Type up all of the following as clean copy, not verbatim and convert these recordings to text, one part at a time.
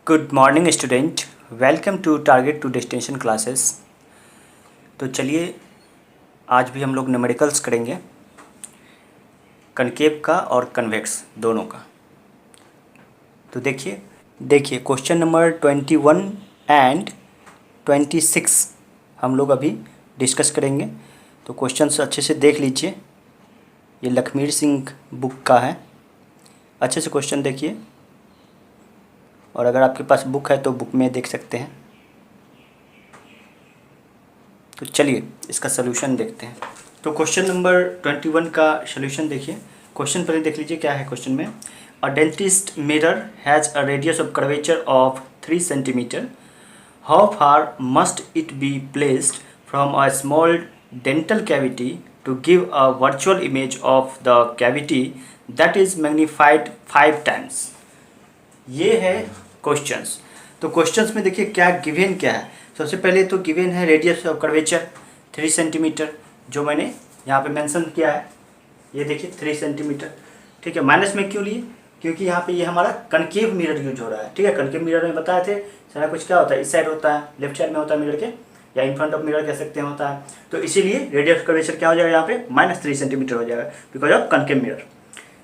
Good morning student, welcome to target to destination classes. तो चलिए आज भी हम लोग न्यूमेरिकल्स करेंगे, कनकेव का और कन्वेक्स दोनों का। तो देखिए क्वेश्चन नंबर 21 एंड 26 हम लोग अभी डिस्कस करेंगे। तो क्वेश्चन अच्छे से देख लीजिए, ये लखमीर सिंह बुक का है। अच्छे से क्वेश्चन देखिए, और अगर आपके पास बुक है तो बुक में देख सकते हैं। तो चलिए इसका सलूशन देखते हैं। तो क्वेश्चन नंबर 21 का सलूशन देखिए। क्वेश्चन पहले देख लीजिए क्या है क्वेश्चन में। A dentist mirror has a radius of curvature of 3 centimetre. How far must it be placed from a small dental cavity to give a virtual image of the cavity that is magnified 5 times. ये है questions. तो questions में देखिए क्या given क्या है। सबसे पहले तो गिवन है रेडियस ऑफ कर्वेचर 3 सेंटीमीटर, जो मैंने यहाँ पे मेंशन किया है। ये देखिए 3 सेंटीमीटर, ठीक है। माइनस में क्यों लिए? क्योंकि यहाँ पे ये हमारा कनकेव मिरर यूज हो रहा है, ठीक है। कनकेव मिरर में बताए थे सारा कुछ क्या होता है, इस साइड होता है, लेफ्ट साइड में होता है मिरर के, या इन फ्रंट ऑफ मिरर कह सकते हैं होता है। तो इसीलिए रेडियस कर्वेचर क्या हो जाएगा यहाँ पे -3 सेंटीमीटर हो जाएगा बिकॉज ऑफ कनकेव मिरर।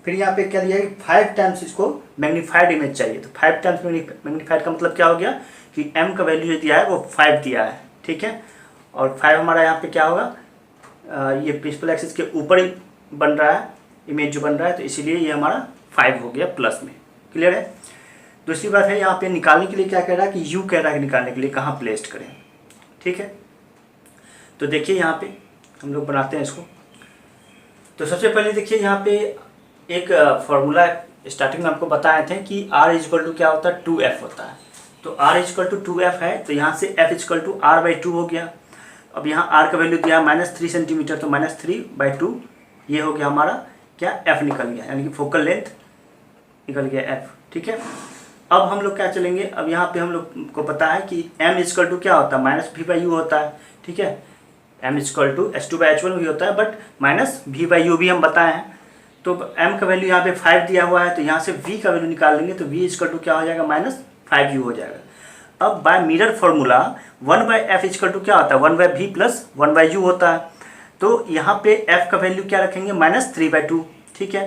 फिर यहाँ पे क्या दिया है, 5 टाइम्स इसको मैग्नीफाइड इमेज चाहिए। तो 5 टाइम्स मैग्नीफाइड का मतलब क्या हो गया कि m का वैल्यू जो दिया है वो 5 दिया है, ठीक है। और 5 हमारा यहाँ पे क्या होगा, ये प्रिंसिपल एक्सिस के ऊपर ही बन रहा है इमेज जो बन रहा है, तो इसीलिए ये हमारा 5 हो गया प्लस में। क्लियर है। दूसरी बात है यहाँ पे निकालने के लिए क्या कह रहा है कि u कह रहा है कि निकालने के लिए कहाँ प्लेस्ड करें, ठीक है। तो देखिए यहाँ पे हम लोग बनाते हैं इसको। तो सबसे पहले देखिए यहाँ पे एक फॉर्मूला स्टार्टिंग में आपको बताए थे कि r इजक्वल टू क्या होता है, 2f होता है। तो r इजक्वल टू 2f है, तो यहाँ से f इजक्वल टू r/2 हो गया। अब यहाँ r का वैल्यू दिया -3 सेंटीमीटर, तो -3/2 ये हो गया हमारा क्या, f निकल गया, यानी कि फोकल लेंथ निकल गया f, ठीक है। अब हम लोग क्या चलेंगे, अब यहाँ पे हम लोग को पता है कि m इजक्वल टू क्या होता है, -v/u होता है, ठीक है। m इजक्वल टू h2/h1 भी होता है, बट -v/u भी हम बताए हैं। तो m का वैल्यू यहाँ पे 5 दिया हुआ है, तो यहाँ से v का वैल्यू निकाल लेंगे, तो v इजक्वल टू क्या हो जाएगा, -5u हो जाएगा। अब by mirror formula 1/f equal to क्या होता है, 1/v प्लस 1/u होता है। तो यहाँ पे f का वैल्यू क्या रखेंगे, -3/2, ठीक है।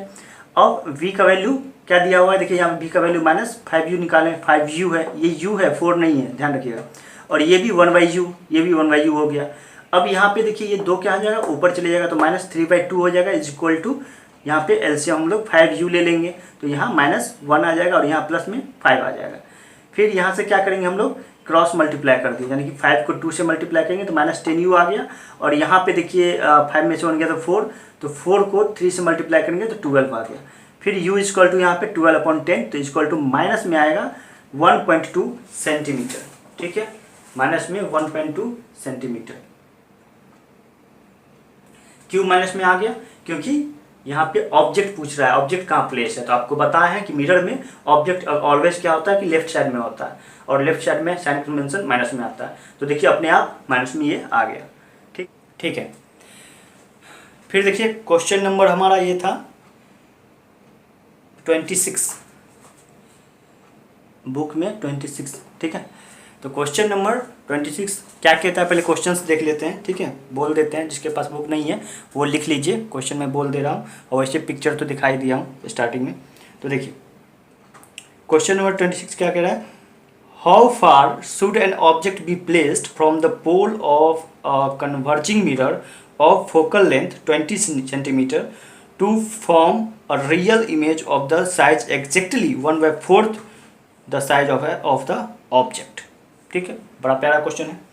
अब v का वैल्यू क्या दिया हुआ है, देखिए यहाँ पे v का वैल्यू -5u निकालें, 5u है, ये u है, 4 नहीं है, ध्यान रखिएगा। और ये भी 1/u, ये भी 1/u हो गया। अब यहाँ पे देखिए ये 2 क्या आ जाएगा, ऊपर चले जाएगा, तो -3/2 हो जाएगा इजक्वल टू, यहाँ पे एलसीएम हम लोग 5u ले लेंगे, तो यहाँ -1 आ जाएगा और यहाँ प्लस में 5 आ जाएगा। फिर यहाँ से क्या करेंगे हम लोग, क्रॉस मल्टीप्लाई कर दिए, यानी कि 5 को 2 से मल्टीप्लाई करेंगे तो -10u आ गया। और यहाँ पे देखिए 5 में से 1 गया तो 4, तो 4 को 3 से मल्टीप्लाई करेंगे तो 12 आ गया। फिर u इजक्वल टू यहाँ पे 12/10, तो इजक्वल टू माइनस में आएगा 1.2 सेंटीमीटर, ठीक है। माइनस में 1.2 सेंटीमीटर। क्यों माइनस में आ गया, क्योंकि यहाँ पे ऑब्जेक्ट पूछ रहा है, ऑब्जेक्ट कहाँ प्लेस है। तो आपको बताया है कि मिरर में ऑब्जेक्ट ऑलवेज क्या होता है कि लेफ्ट साइड में होता है, और लेफ्ट साइड में साइन कन्वेंशन माइनस में आता है। तो देखिए अपने आप माइनस में ये आ गया, ठीक है। फिर देखिए क्वेश्चन नंबर हमारा ये था 26, बुक में 26, ठीक है। तो क्वेश्चन नंबर 26 क्या कहता है, पहले क्वेश्चंस देख लेते हैं, ठीक है। बोल देते हैं, जिसके पास बुक नहीं है वो लिख लीजिए, क्वेश्चन मैं बोल दे रहा हूँ, और वैसे पिक्चर तो दिखाई दिया हूँ स्टार्टिंग में। तो देखिए क्वेश्चन नंबर 26 क्या कह रहा है, how far should an object be placed from the pole of a converging mirror of focal length 20 centimetre to form a real image of the size exactly 1/4 the size of the object, ठीक है। बड़ा प्यारा question है।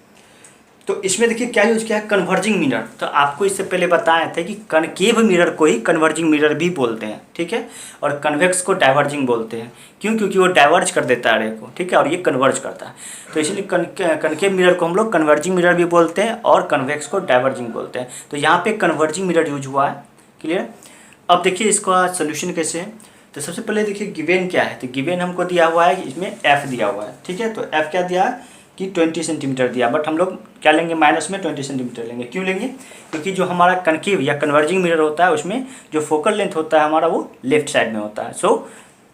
तो इसमें देखिए क्या use किया है, कन्वर्जिंग मिरर। तो आपको इससे पहले बताया था कि कनकेव मिरर को ही कन्वर्जिंग मिरर भी बोलते हैं, ठीक है। और कन्वेक्स को डाइवर्जिंग बोलते हैं। क्यों? क्योंकि वो डाइवर्ज कर देता है रे को, ठीक है, और ये कन्वर्ज करता है। तो इसलिए कनकेव मिरर को हम लोग कन्वर्जिंग मिरर भी बोलते हैं और कन्वेक्स को डाइवर्जिंग बोलते हैं। तो यहाँ पे कन्वर्जिंग मिरर यूज हुआ है, क्लियर। अब देखिए इसका सोल्यूशन कैसे है। तो सबसे पहले देखिए गिवन क्या है। तो गिवन हमको दिया हुआ है कि इसमें f दिया हुआ है, ठीक है। तो f क्या दिया है कि 20 सेंटीमीटर दिया, बट हम लोग क्या लेंगे, माइनस में 20 सेंटीमीटर लेंगे। क्यों लेंगे? क्योंकि जो हमारा कनकेव या कन्वर्जिंग मिरर होता है उसमें जो फोकल लेंथ होता है हमारा वो लेफ्ट साइड में होता है। So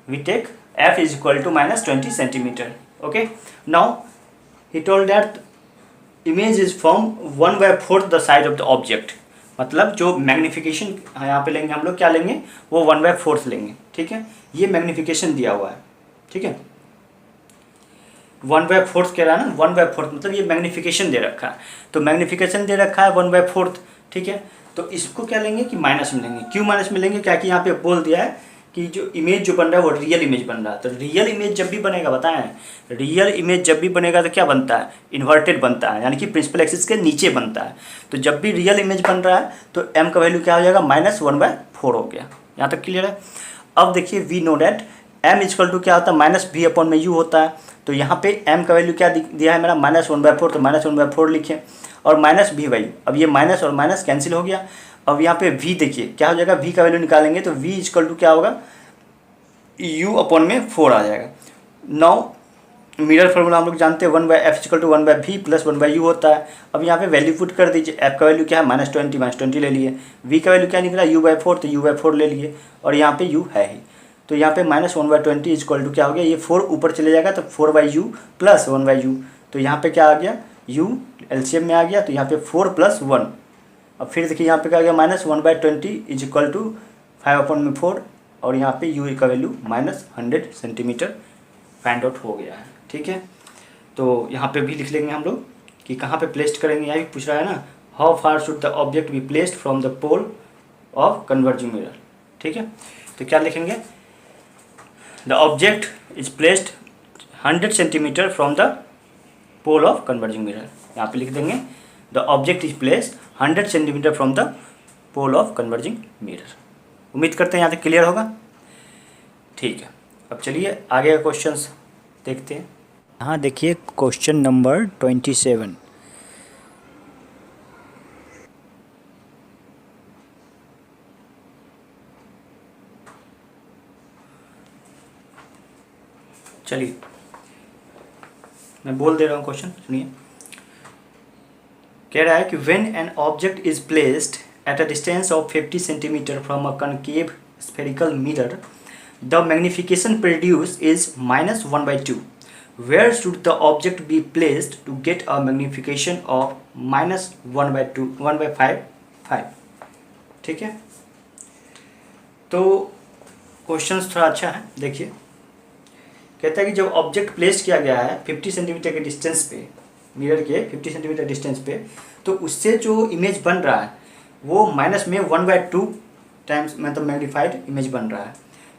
we take f is equal to -20 centimetre. Okay, now he told that image is from 1/4 the size of the object, मतलब जो मैग्नीफिकेशन यहाँ पे लेंगे हम लोग, क्या लेंगे, वो 1/4 लेंगे, ठीक है। ये मैग्नीफिकेशन दिया हुआ है, ठीक है, 1/4 कह रहा है ना, 1/4 मतलब ये मैग्नीफिकेशन दे रखा है, तो मैग्नीफिकेशन दे रखा है 1/4, ठीक है। तो इसको क्या लेंगे कि माइनस में लेंगे। क्यों माइनस में लेंगे, क्या कि यहाँ पे बोल दिया है कि जो इमेज जो बन रहा है वो रियल इमेज बन रहा है। तो रियल इमेज जब भी बनेगा, बताएं, रियल इमेज जब भी बनेगा तो क्या बनता है, इन्वर्टेड बनता है, यानी कि प्रिंसिपल एक्सिस के नीचे बनता है। तो जब भी रियल इमेज बन रहा है तो m का वैल्यू क्या हो जाएगा, -1/4 हो गया। यहाँ तक क्लियर है। अब देखिए we know that m equal to क्या होता है, -v/u होता है। तो यहाँ पे m का वैल्यू क्या दिया है मेरा, -1/4, तो -1/4 लिखे और -v/, अब ये माइनस और माइनस कैंसिल हो गया। अब यहाँ पे v देखिए क्या हो जाएगा, v का वैल्यू निकालेंगे तो v इक्वल टू क्या होगा, u/4 आ जाएगा। नाउ मिरर फॉर्मूला हम लोग जानते हैं, 1/f equal to 1/v plus 1/u होता है। अब यहाँ पे वैल्यू पुट कर दीजिए, f का वैल्यू क्या है, -20 ले लिए, v का वैल्यू क्या निकला, u/4, तो u/4 ले लिए और यहाँ पे u है ही, तो यहाँ पे -1/20 इक्वल टू क्या हो गया, ये 4 ऊपर चले जाएगा तो 4/u प्लस 1/u, तो यहाँ पे क्या आ गया, u एलसीएम में आ गया, तो यहाँ पे 4 + 1। अब फिर देखिए यहाँ पे क्या आ गया, -1/20 इक्वल टू 5/4 और यहाँ पे u का वैल्यू -100 सेंटीमीटर फाइंड आउट हो गया है, ठीक है। तो यहाँ पे भी लिख लेंगे हम लोग कि कहाँ पे प्लेस्ड करेंगे, यहाँ भी पूछ रहा है ना, how far should the object be placed from the pole of converging mirror, ठीक है। तो क्या लिखेंगे, the object is placed 100 centimetre from the pole of converging mirror, यहाँ पे लिख देंगे the object is placed 100 centimetre from the pole of converging mirror. उम्मीद करते हैं यहाँ तक क्लियर होगा, ठीक है। अब चलिए आगे का क्वेश्चंस देखते हैं। हाँ देखिए क्वेश्चन नंबर 27, चलिए मैं बोल दे रहा हूँ क्वेश्चन, सुनिए। कह रहा है कि when an object is placed at a distance of 50 centimetre from a concave spherical mirror, the magnification produce is -1/2, where should the object be placed to get a magnification of -1/5? ठीक है, तो question थोड़ा अच्छा है, देखिए। कहता है कि जब ऑब्जेक्ट प्लेस किया गया है 50 सेंटीमीटर के डिस्टेंस पे, मिरर के 50 सेंटीमीटर डिस्टेंस पे, तो उससे जो इमेज बन रहा है वो -1/2 टाइम्स मतलब मैग्नीफाइड इमेज बन रहा है।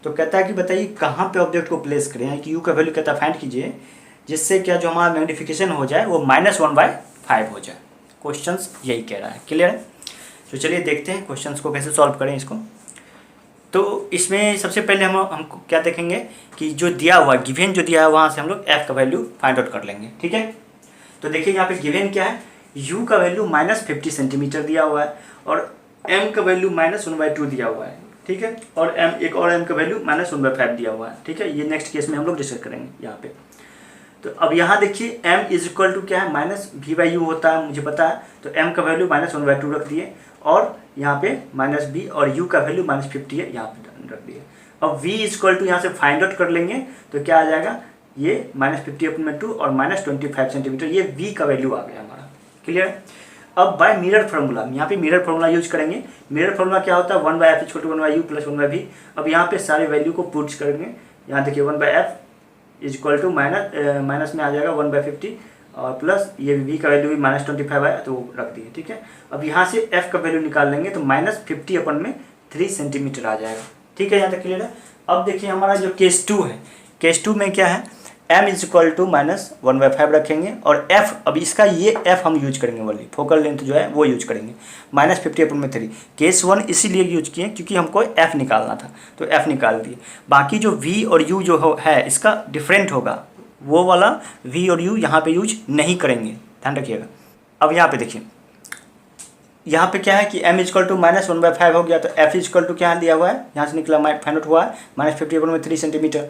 तो कहता है कि बताइए कहाँ पे ऑब्जेक्ट को प्लेस करें, कि u का वैल्यू कहता है फाइंड कीजिए जिससे क्या जो हमारा मैग्नीफिकेशन हो जाए वो -1/5 हो जाए। क्वेश्चंस यही कह रहा है, क्लियर है। तो चलिए देखते हैं क्वेश्चंस को कैसे सॉल्व करें इसको। तो इसमें सबसे पहले हमको क्या देखेंगे कि जो दिया हुआ गिवन जो दिया है वहाँ से हम लोग f का वैल्यू फाइंड आउट कर लेंगे, ठीक है। तो देखिए यहाँ पे गिवन क्या है, u का वैल्यू -50 सेंटीमीटर दिया हुआ है और m का वैल्यू -1/2 दिया हुआ है, ठीक है, और एक और m का वैल्यू -1/5 दिया हुआ है, ठीक है। ये नेक्स्ट केस में हम लोग डिस्कस करेंगे यहाँ पे। तो अब यहाँ देखिए m इज इक्वल टू क्या है, -v/u होता है, मुझे पता है, तो m का वैल्यू -1/2 रख दिए और यहाँ पे -b और u का वैल्यू -50 है, यहाँ पे रख दिए। अब v इक्वल टू यहाँ से फाइंड आउट कर लेंगे तो क्या आ जाएगा, ये -50/2 और -25 सेंटीमीटर, ये v का वैल्यू आ गया हमारा, क्लियर है। अब बाय मिरर फार्मूला, यहाँ पे मिरर फार्मूला यूज करेंगे। मिरर फार्मूला क्या होता है, 1/f equal to 1/u plus 1/v। अब यहाँ पे सारे वैल्यू को पुट करेंगे, यहाँ देखिए 1/f is equal to minus में आ जाएगा 1/50 और प्लस ये v का वैल्यू भी -25 आया तो रख दिए, ठीक है। अब यहाँ से f का वैल्यू निकाल लेंगे तो -50/3 सेंटीमीटर आ जाएगा, ठीक है, यहाँ तक क्लियर है। अब देखिए हमारा जो केस 2 है, केस 2 में क्या है, m इज इक्वल टू -1/5 रखेंगे और f, अब इसका ये f हम यूज करेंगे, वाली फोकल लेंथ जो है वो यूज करेंगे, -50/3। केस 1 इसीलिए यूज किए क्योंकि हमको f निकालना था तो f निकाल दिए। बाकी जो v और u जो है इसका डिफरेंट होगा, वो वाला v और u यहाँ पे यूज नहीं करेंगे, ध्यान रखिएगा। अब यहाँ पे देखिए, यहाँ पे क्या है कि m इक्वल टू -1/5 हो गया तो f इक्वल टू क्या दिया हुआ है, यहाँ से निकला फाइंड आउट हुआ है -50/3 सेंटीमीटर।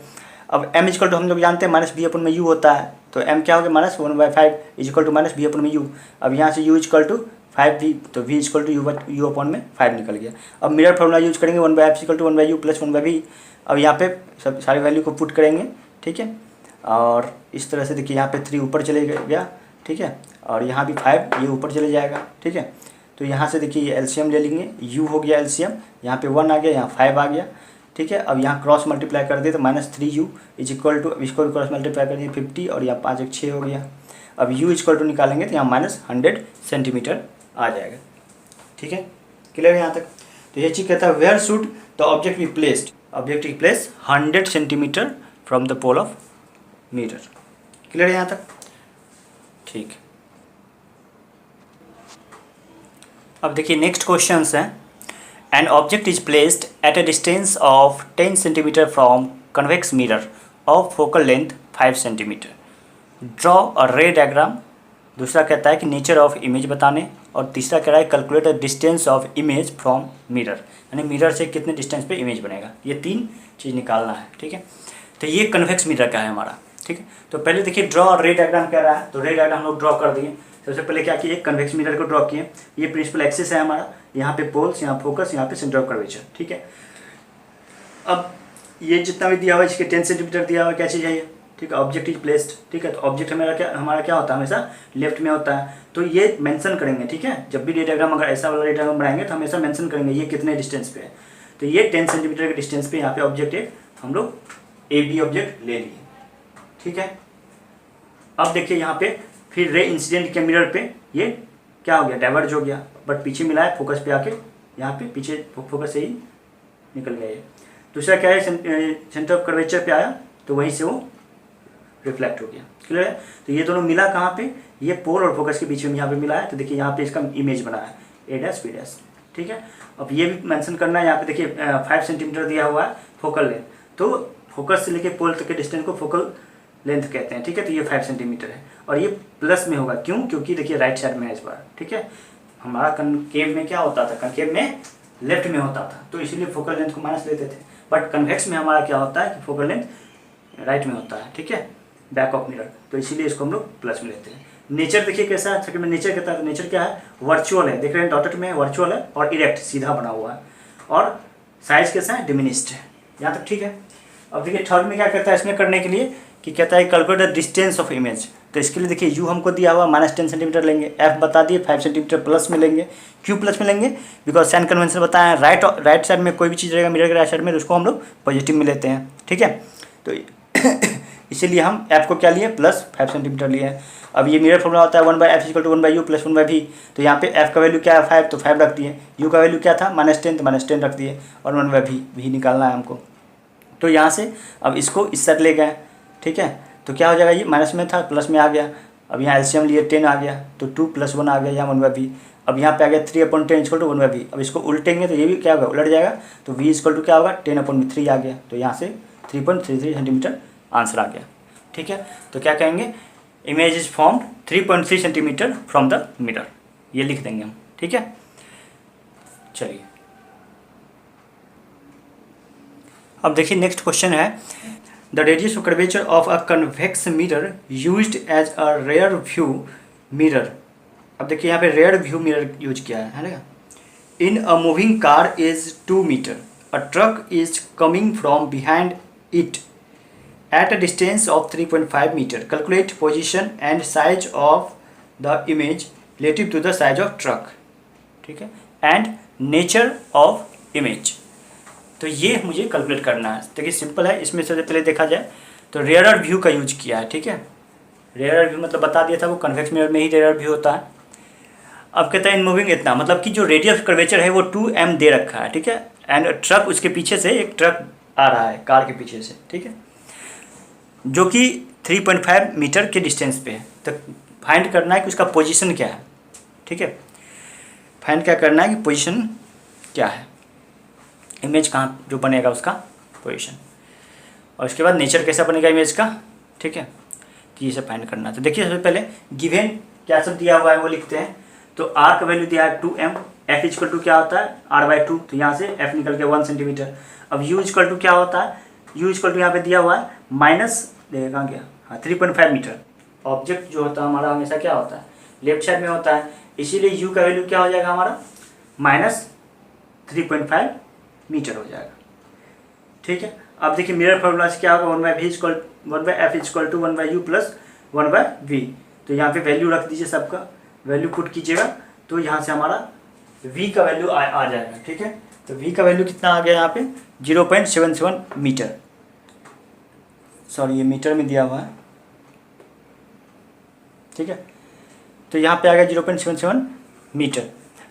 अब m इक्वल टू हम लोग जानते हैं -b/u होता है, तो m क्या हो गया -1/5 इक्वल टू -b/u। अब यहाँ से u इक्वल टू 5v, तो v इक्वल टू u/5 निकल गया। अब मिरर फार्मूला यूज करेंगे, 1/f equal to 1/u plus 1/v। अब यहाँ पे सब सारी वैल्यू को पुट करेंगे, ठीक है। और इस तरह से देखिए यहाँ पे 3 ऊपर चले गया, ठीक है, और यहाँ भी 5 ये ऊपर चले जाएगा, ठीक है। तो यहाँ से देखिए ये एलसीएम ले लेंगे, u हो गया एलसीएम, यहाँ पे 1 आ गया, यहाँ 5 आ गया, ठीक है। अब यहाँ क्रॉस मल्टीप्लाई कर दिए तो -3u इज इक्वल टू, इसको भी क्रॉस मल्टीप्लाई कर दिए 50 और यहाँ 5 1 6 हो गया। अब u इक्वल टू निकालेंगे तो यहाँ -100 सेंटीमीटर आ जाएगा, ठीक है। क्लियर है यहाँ तक। तो ये चीज़ कहता है where should the object be placed, object की place 100 centimetre from the pole of mirror. Clear है यहाँ तक, ठीक। अब देखिए नेक्स्ट क्वेश्चन है, an object is placed at a distance of 10 centimetre from convex mirror of focal length 5 centimetre, draw a ray diagram. दूसरा कहता है कि नेचर ऑफ इमेज बताने, और तीसरा कह रहा है calculate the distance of image from mirror, यानी मिरर से कितने डिस्टेंस पे इमेज बनेगा। ये 3 चीज़ निकालना है, ठीक है। तो ये कन्वेक्स मिरर का है हमारा, ठीक है। तो पहले देखिए ड्रॉ रे डायग्राम कह रहा है, तो रे डायग्राम हम लोग ड्रॉ कर दिए। सबसे पहले क्या किए, कन्वेक्स मिरर को ड्रॉ किए। ये प्रिंसिपल एक्सिस है हमारा, यहाँ पे पोल्स, यहाँ फोकस, यहाँ पे सेंटर ऑफ कर्वेचर, ठीक है। अब ये जितना भी दिया हुआ है इसके 10 सेंटीमीटर दिया हुआ है, क्या चीज़ है ये, ठीक है। ऑब्जेक्ट इज प्लेस्ड, ठीक है। तो ऑब्जेक्ट हमारा क्या होता है, हमेशा लेफ्ट में होता है। तो ये मेंशन करेंगे, ठीक है। जब भी रे डायग्राम अगर ऐसा वाला रे डायग्राम बनाएंगे तो हमेशा मेंशन करेंगे ये कितने डिस्टेंस पे है। तो ये 10 सेंटीमीटर के डिस्टेंस पे यहाँ पे ऑब्जेक्ट एक हम लोग ए बी ऑब्जेक्ट ले लिए, ठीक है। अब देखिए यहाँ पे फिर रे इंसिडेंट के मिरर पे ये क्या हो गया, डाइवर्ज हो गया, बट पीछे मिला है फोकस पे आके, यहाँ पे पीछे फोकस से ही निकल गया ये। दूसरा क्या है, सेंटर ऑफ कर्वेचर पे आया तो वहीं से वो रिफ्लेक्ट हो गया। क्लियर है। तो ये दोनों मिला कहाँ पे, ये पोल और फोकस के बीच में यहाँ पे मिला है। तो देखिए यहाँ पे इसका इमेज बना है A', B', ठीक है। अब ये भी मेंशन करना है, यहाँ पे देखिए 5 सेंटीमीटर दिया हुआ है फोकल लेंथ, तो फोकस से लेके पोल तक के डिस्टेंस को फोकल लेंथ कहते हैं, ठीक है। तो ये 5 सेंटीमीटर है और ये प्लस में होगा, क्यों, क्योंकि देखिए राइट साइड में है इस बार, ठीक है। हमारा कनकेव में क्या होता था, कनकेव में लेफ्ट में होता था, तो इसीलिए फोकल लेंथ को माइनस लेते थे। बट कन्वेक्स में हमारा क्या होता है कि फोकल लेंथ राइट में होता है, ठीक है, बैक ऑफ मिरर, तो इसीलिए इसको हम लोग प्लस में लेते हैं। नेचर देखिए कैसा है, सेकंड में नेचर कहता है, तो नेचर क्या है, वर्चुअल है, देख रहे हैं डॉटेड में वर्चुअल है, और इरेक्ट सीधा बना हुआ है, और साइज कैसा है, डिमिनिस्ड है। यहाँ तक ठीक है। अब देखिए थर्ड में क्या कहता है इसमें करने के लिए, कि कहता है calculate the distance of image. तो इसके लिए देखिए यू हमको दिया हुआ -10 सेंटीमीटर लेंगे, एफ बता दिए 5 सेंटीमीटर प्लस में लेंगे। क्यों प्लस में लेंगे, बिकॉज साइन कन्वेंशन बताया राइट साइड में कोई भी चीज़ रहेगा मिरर के राइट साइड में, तो उसको हम लोग पॉजिटिव में लेते हैं, ठीक है। तो इसीलिए हम एफ को क्या लिए, +5 सेंटीमीटर लिए हैं। अब ये मिरर फॉर्मूला होता है 1/f = 1/u + 1/v। तो यहाँ पे f का वैल्यू क्या है 5, तो 5 रख दिए। u का वैल्यू क्या था -10, तो -10 रख दिए, और 1/v भी निकालना है हमको। तो यहाँ से अब इसको इस साइड ले गए, ठीक है। तो क्या हो जाएगा, ये माइनस में था प्लस में आ गया। अब यहाँ एलसीएम लिए 10 आ गया, तो 2 + 1 आ गया, यहाँ 1/v। अब यहाँ पे आ गया 3/10 = 1/v। अब इसको उल्टेंगे तो ये भी क्या होगा, उलट जाएगा, तो v = क्या होगा 10/3 आ गया। तो यहाँ से 3.33 सेंटीमीटर आंसर आ गया, ठीक है। तो क्या कहेंगे, image is formed 3.3 centimetre from the mirror, ये लिख देंगे हम, ठीक है। चलिए अब देखिए नेक्स्ट क्वेश्चन है, the radius of curvature of a convex mirror used as a rear view mirror. अब देखिए यहाँ पे रेयर व्यू मिरर यूज किया है ना। In a moving car is 2 metre, a truck is coming from behind it at a distance of 3.5 meter. Calculate position and size of the image relative to the size of truck, ठीक है, and nature of image। तो ये मुझे calculate करना है। देखिए simple है, इसमें सबसे पहले देखा जाए तो रेयर व्यू का यूज किया है, ठीक है। रेयर व्यू मतलब बता दिया था वो कन्वेक्स मिरर में ही रेयर व्यू होता है। अब कहता है इन मूविंग इतना, मतलब कि जो रेडियस कर्वेचर है वो 2m दे रखा है, ठीक है, एंड ट्रक उसके पीछे से एक ट्रक आ रहा है कार के पीछे से, ठीक है, जो कि 3.5 मीटर के डिस्टेंस पे है। तो फाइंड करना है कि उसका पोजीशन क्या है, ठीक है। फाइंड क्या करना है कि पोजीशन क्या है, इमेज कहाँ जो बनेगा उसका पोजीशन, और उसके बाद नेचर कैसा बनेगा इमेज का, ठीक है। तो ये सब फाइंड करना है। तो देखिए सबसे पहले गिवन क्या सब दिया हुआ है वो लिखते हैं। तो r का वैल्यू दिया है 2m, f = क्या होता है r/2, तो यहाँ से f निकल के 1 सेंटीमीटर। अब u = क्या होता है, u = यहाँ पे दिया हुआ है माइनस, देखिए कहाँ गया, हाँ 3.5 मीटर। ऑब्जेक्ट जो होता है हमारा हमेशा क्या होता है, लेफ्ट साइड में होता है, इसीलिए u का वैल्यू क्या हो जाएगा हमारा -3.5 मीटर हो जाएगा, ठीक है। अब देखिए मिरर फॉर्मूला से क्या होगा, 1/f=1/u प्लस 1/v। तो यहाँ पे वैल्यू रख दीजिए, सबका वैल्यू पुट कीजिएगा, तो यहाँ से हमारा v का वैल्यू आ जाएगा। ठीक है, तो v का वैल्यू कितना आ गया यहाँ पे 0.77 मीटर, सॉरी ये मीटर में दिया हुआ है। ठीक है, तो यहाँ पे आ गया 0.77 metre.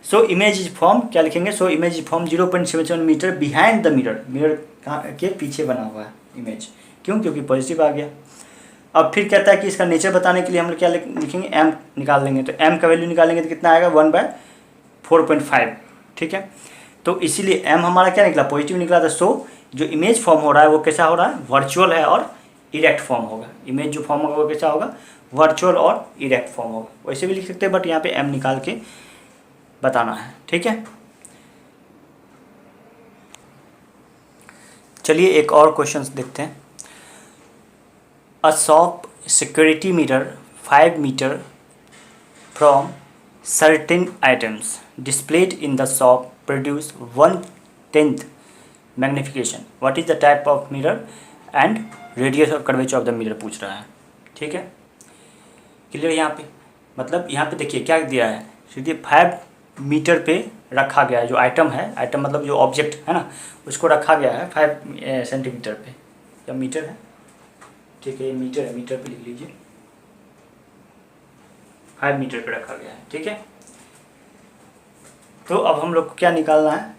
So image is form, क्या लिखेंगे, so image is form 0.77 metre behind the mirror. Mirror कहाँ के पीछे बना हुआ है इमेज, क्यों, क्योंकि पॉजिटिव आ गया। अब फिर कहता है कि इसका नेचर बताने के लिए हम लोग क्या लिखेंगे, m निकाल लेंगे। तो m का वैल्यू निकालेंगे तो कितना आएगा 1/4.5। ठीक है, तो इसीलिए m हमारा क्या निकला, पॉजिटिव निकला था। सो जो इमेज फॉर्म हो रहा है वो कैसा हो रहा है, वर्चुअल है और इरेक्ट फॉर्म होगा। इमेज जो फॉर्म होगा वो कैसा होगा, वर्चुअल और इरेक्ट फॉर्म होगा। वैसे भी लिख सकते हैं, बट यहाँ पे m निकाल के बताना है। ठीक है, चलिए एक और क्वेश्चन देखते हैं। A shop security mirror 5 metre from certain items displayed in the shop produce 1/10 magnification. What is the type of mirror and radius of curvature of the mirror पूछ रहा है। ठीक है, क्लियर। यहाँ पे मतलब यहाँ पे देखिए क्या दिया है, सीधे 5 मीटर पे रखा गया है। जो आइटम है, आइटम मतलब जो ऑब्जेक्ट है ना, उसको रखा गया है 5 सेंटीमीटर पे, या मीटर है। ठीक है, ये मीटर है, मीटर पे लिख लीजिए, 5 मीटर पे रखा गया है। ठीक है, तो अब हम लोग को क्या निकालना है।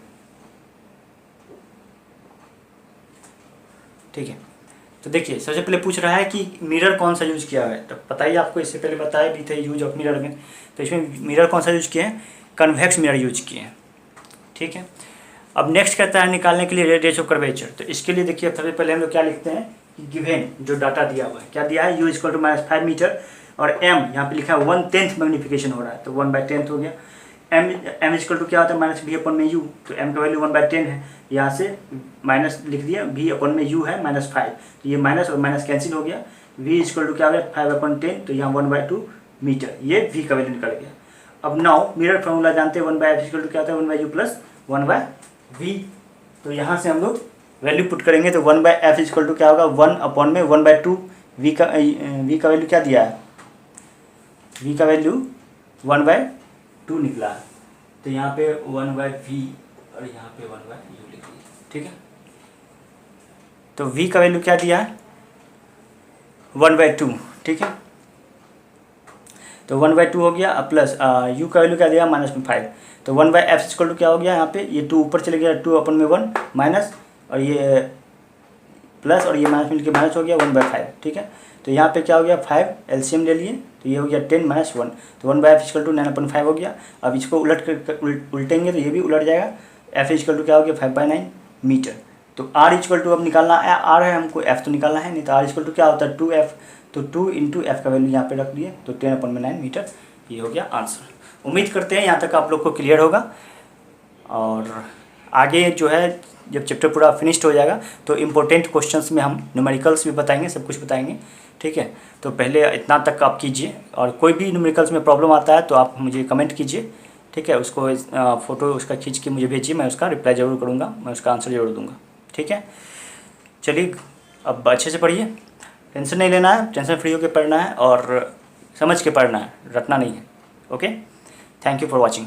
ठीक है, तो देखिए सबसे पहले पूछ रहा है कि मिरर कौन सा यूज किया है। तो पता ही आपको, इससे पहले बताया भी थे यूज ऑफ मिरर में। तो इसमें मिरर कौन सा यूज किए हैं, कन्वेक्स मिरर यूज किए हैं। ठीक है, अब नेक्स्ट कहता है निकालने के लिए रेडियस ऑफ कर्वेचर। तो इसके लिए देखिए सबसे पहले हम लोग क्या लिखते हैं कि गिवन जो डाटा दिया हुआ है, क्या दिया है, u = -5 मीटर और m यहाँ पे लिखा है 1/10 मैग्नीफिकेशन हो रहा है, तो 1/10 हो गया। m = क्या होता है, -v/u। तो m का वैल्यू 1/10 है, यहाँ से माइनस लिख दिया, v/u है -5, तो ये माइनस और माइनस कैंसिल हो गया। v = क्या हो गया 5/10, तो यहाँ 1/2 मीटर, ये v का वैल्यू निकल गया। अब नाउ मिरर फॉर्मूला जानते हैं, 1/f = क्या होता है 1/u प्लस 1/v। तो यहाँ से हम लोग वैल्यू पुट करेंगे, तो 1/f = क्या होगा 1/1/2। v का वैल्यू क्या दिया है, v का वैल्यू 1/2 निकला है। तो यहाँ पे 1/v और यहाँ पे 1/u लिख दिया। ठीक है, तो v का वैल्यू क्या दिया है 1/2। ठीक है, तो 1/2 हो गया, प्लस u का वैल्यू क्या दिया -5। तो 1/f = क्या हो गया, यहाँ पे ये 2 ऊपर चले गया, 2/1 माइनस और ये प्लस और ये माइनस मिलकर माइनस हो गया 1/5। ठीक है, तो यहाँ पे क्या हो गया 5 एलसीएम ले लिए, तो ये हो गया 10 - 1, तो 1/f = 9/5 हो गया। अब इसको उलट कर उल्टेंगे तो ये भी उलट जाएगा। f = क्या हो गया 5/9 मीटर। तो r = अब निकालना है, r है हमको, f तो निकालना है नहीं, तो r = क्या होता है 2f। तो 2 × f का वैल्यू यहाँ पे रख दिए, तो 10/9 मीटर, ये हो गया आंसर। उम्मीद करते हैं यहाँ तक आप लोग को क्लियर होगा, और आगे जो है जब चैप्टर पूरा फिनिश्ड हो जाएगा तो इम्पोर्टेंट क्वेश्चंस में हम न्यूमेरिकल्स भी बताएंगे, सब कुछ बताएंगे। ठीक है, तो पहले इतना तक आप कीजिए, और कोई भी न्यूमेरिकल्स में प्रॉब्लम आता है तो आप मुझे कमेंट कीजिए। ठीक है, उसको फ़ोटो उसका खींच के मुझे भेजिए, मैं उसका रिप्लाई ज़रूर करूँगा, मैं उसका आंसर ज़रूर दूँगा। ठीक है, चलिए अब अच्छे से पढ़िए, टेंशन नहीं लेना है, टेंशन फ्री होकर पढ़ना है और समझ के पढ़ना है, रटना नहीं है। Okay, thank you for watching.